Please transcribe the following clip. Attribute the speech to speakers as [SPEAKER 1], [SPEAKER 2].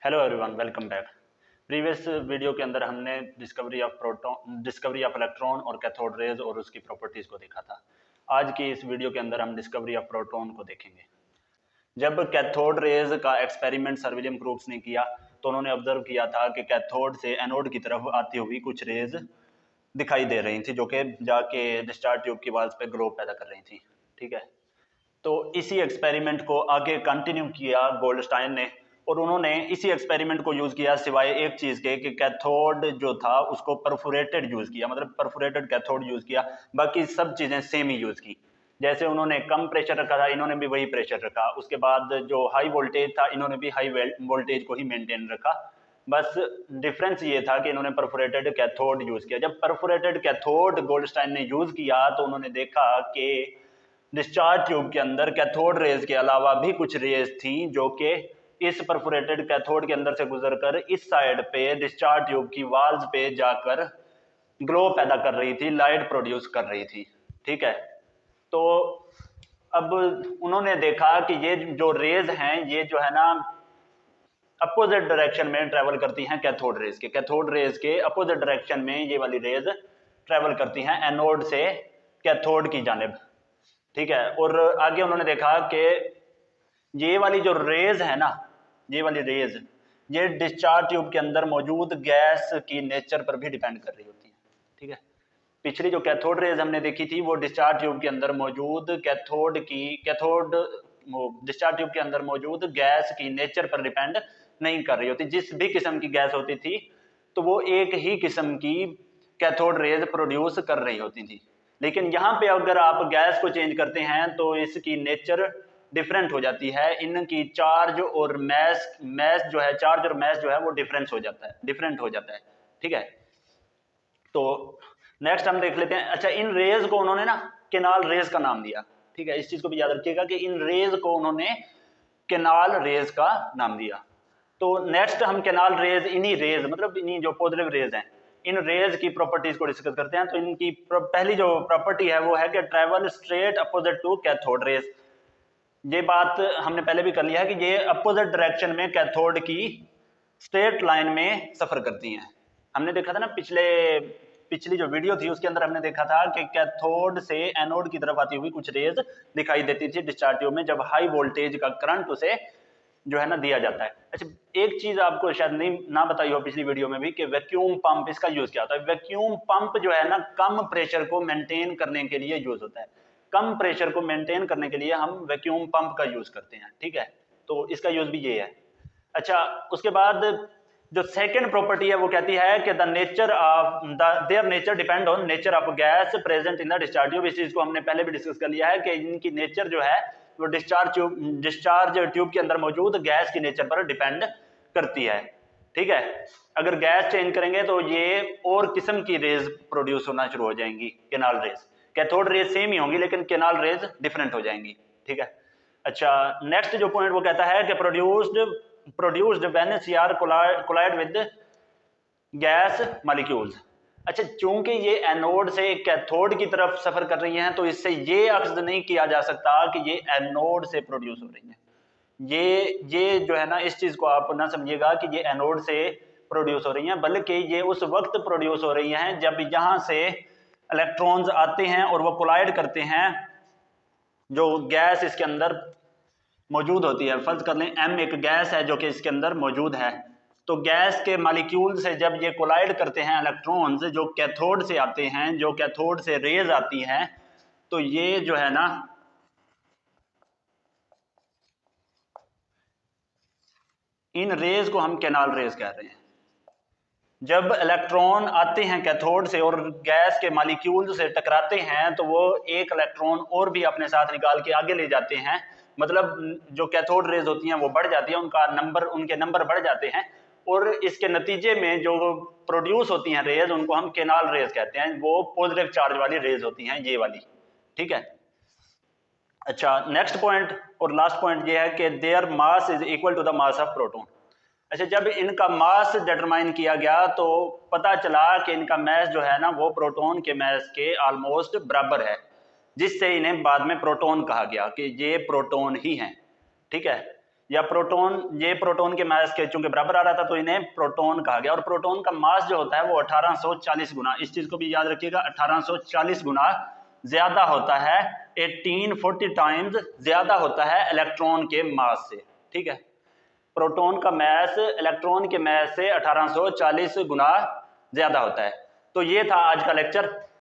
[SPEAKER 1] Hello everyone, welcome back. Previous video के अंदर हमने डिस्कवरी ऑफ इलेक्ट्रॉन और कैथोड रेज और उसकी प्रॉपर्टीज़ को देखा था। आज की इस वीडियो के अंदर हम डिस्कवरी ऑफ प्रोटॉन को देखेंगे। जब कैथोड रेज का एक्सपेरिमेंट सर विलियम क्रूक्स ने किया तो उन्होंने ऑब्जर्व किया था कि कैथोड से एनोड की तरफ आती हुई कुछ रेज दिखाई दे रही थी जो कि जाके डिस्चार्ज ट्यूब की वाल्स पे ग्लो पैदा कर रही थी। ठीक है, तो इसी एक्सपेरिमेंट को आगे कंटिन्यू किया गोल्डस्टाइन ने, और उन्होंने इसी एक्सपेरिमेंट को यूज़ किया सिवाय एक चीज़ के कि कैथोड जो था उसको परफोरेटेड यूज़ किया, मतलब परफोरेटेड कैथोड यूज़ किया। बाकी सब चीज़ें सेम ही यूज़ की। जैसे उन्होंने कम प्रेशर रखा था, इन्होंने भी वही प्रेशर रखा। उसके बाद जो हाई वोल्टेज था, इन्होंने भी हाई वोल्टेज को ही मेंटेन रखा। बस डिफरेंस ये था कि इन्होंने परफोरेटेड कैथोड यूज़ किया। जब परफोरेटेड कैथोड गोल्डस्टाइन ने यूज़ किया तो उन्होंने देखा कि डिस्चार्ज ट्यूब के अंदर कैथोड रेज के अलावा भी कुछ रेज थी जो कि इस परफोरेटेड कैथोड के अंदर से गुजरकर इस साइड पे डिस्चार्ज ट्यूब की वाल्स पे जाकर ग्लो पैदा कर रही थी, लाइट प्रोड्यूस कर रही थी। ठीक है, तो अब उन्होंने देखा कि ये जो रेज हैं ये जो है ना अपोजिट डायरेक्शन में ट्रेवल करती हैं कैथोड रेज के अपोजिट डायरेक्शन में ये वाली रेज ट्रेवल करती हैं एनोड से कैथोड की जानिब। ठीक है, और आगे उन्होंने देखा कि ये वाली जो रेज है ना, ये वाली रेज ये डिस्चार्ज ट्यूब के अंदर मौजूद गैस की नेचर पर भी डिपेंड कर रही होती है। ठीक है, पिछली जो कैथोड रेज हमने देखी थी वो डिस्चार्ज ट्यूब के अंदर मौजूद डिस्चार्ज ट्यूब के अंदर मौजूद गैस की नेचर पर डिपेंड नहीं कर रही होती। जिस भी किस्म की गैस होती थी तो वो एक ही किस्म की कैथोड रेज प्रोड्यूस कर रही होती थी। लेकिन यहाँ पे अगर आप गैस को चेंज करते हैं तो इसकी नेचर डिफरेंट हो जाती है। इनकी चार्ज और मैस जो है, चार्ज और मैस जो है वो डिफरेंट हो जाता है। ठीक है, तो नेक्स्ट हम देख लेते हैं। अच्छा, इन रेज को उन्होंने ना केनाल रेज का नाम दिया। ठीक है, इस चीज को भी याद रखिएगा कि इन रेज को उन्होंने केनाल रेज का नाम दिया। तो नेक्स्ट हम केनाल रेज, इन्हीं रेज मतलब इन्हीं जो पॉजिटिव रेज हैं, इन रेज की प्रॉपर्टीज को डिस्कस करते हैं। तो इनकी पहली जो प्रॉपर्टी है वो है कि travel straight opposite to cathode rays. ये बात हमने पहले भी कर लिया है कि ये अपोजिट डायरेक्शन में कैथोड की स्ट्रेट लाइन में सफर करती हैं। हमने देखा था ना पिछली जो वीडियो थी उसके अंदर हमने देखा था कि कैथोड से एनोड की तरफ आती हुई कुछ रेज दिखाई देती थी डिस्चार्ज ट्यूब में जब हाई वोल्टेज का करंट उसे जो है ना दिया जाता है। अच्छा, एक चीज आपको शायद नहीं ना बताई हो पिछली वीडियो में भी कि वैक्यूम पंप, इसका यूज क्या होता है। वैक्यूम पंप जो है ना कम प्रेशर को मेंटेन करने के लिए यूज होता है। कम प्रेशर को मेंटेन करने के लिए हम वैक्यूम पंप का यूज करते हैं। ठीक है, तो इसका यूज भी ये है। अच्छा, उसके बाद जो सेकंड प्रॉपर्टी है वो कहती है कि the nature of their nature depend on nature of gas present in the discharge tube. इस चीज को हमने पहले भी डिस्कस कर लिया है कि इनकी नेचर जो है वो डिस्चार्ज ट्यूब के अंदर मौजूद गैस की नेचर पर डिपेंड करती है। ठीक है, अगर गैस चेंज करेंगे तो ये और किस्म की रेज प्रोड्यूस होना शुरू हो जाएंगी, canal rays. Cathode rays same ही होंगी लेकिन केनाल रेज डिफरेंट हो जाएंगी। ठीक है, अच्छा, नेक्स्ट जो पॉइंट वो कहता है कि produced when CR collide with gas molecules. अच्छा, चूंकि ये एनोड से कैथोड की तरफ सफर कर रही हैं तो इससे ये अक्स नहीं किया जा सकता कि ये एनोड से प्रोड्यूस हो रही हैं। ये जो है ना, इस चीज को आप ना समझिएगा कि ये एनोड से प्रोड्यूस हो रही हैं, बल्कि ये उस वक्त प्रोड्यूस हो रही हैं जब यहां से इलेक्ट्रॉन्स आते हैं और वो कोलाइड करते हैं जो गैस इसके अंदर मौजूद होती है। फर्ज कर लें M एक गैस है जो कि इसके अंदर मौजूद है। तो गैस के मॉलिक्यूल से जब ये कोलाइड करते हैं इलेक्ट्रॉन्स जो कैथोड से आते हैं, जो कैथोड से रेज आती हैं, तो ये जो है ना इन रेज को हम केनाल रेज कह रहे हैं। जब इलेक्ट्रॉन आते हैं कैथोड से और गैस के मॉलिक्यूल से टकराते हैं तो वो एक इलेक्ट्रॉन और भी अपने साथ निकाल के आगे ले जाते हैं। मतलब जो कैथोड रेज होती हैं वो बढ़ जाती है, उनके नंबर बढ़ जाते हैं, और इसके नतीजे में जो प्रोड्यूस होती हैं रेज उनको हम केनाल रेज कहते हैं। वो पॉजिटिव चार्ज वाली रेज होती हैं, ये वाली। ठीक है, अच्छा, नेक्स्ट पॉइंट और लास्ट पॉइंट ये है कि their mass is equal to the mass of proton. अच्छा, जब इनका मास डिटरमाइन किया गया तो पता चला कि इनका मैस जो है ना वो प्रोटॉन के मैस के ऑलमोस्ट बराबर है, जिससे इन्हें बाद में प्रोटॉन कहा गया कि ये प्रोटॉन ही हैं। ठीक है, या प्रोटॉन, ये प्रोटॉन के मास के चूंकि बराबर आ रहा था तो इन्हें प्रोटॉन कहा गया। और प्रोटॉन का मास जो होता है वो 1840 गुना, इस चीज को भी याद रखिएगा, 1840 गुना ज्यादा होता है, 1840 टाइम्स ज्यादा होता है इलेक्ट्रॉन के मास से। ठीक है, प्रोटॉन का मास इलेक्ट्रॉन के मास से 1840 गुना ज्यादा होता है। तो ये था आज का लेक्चर।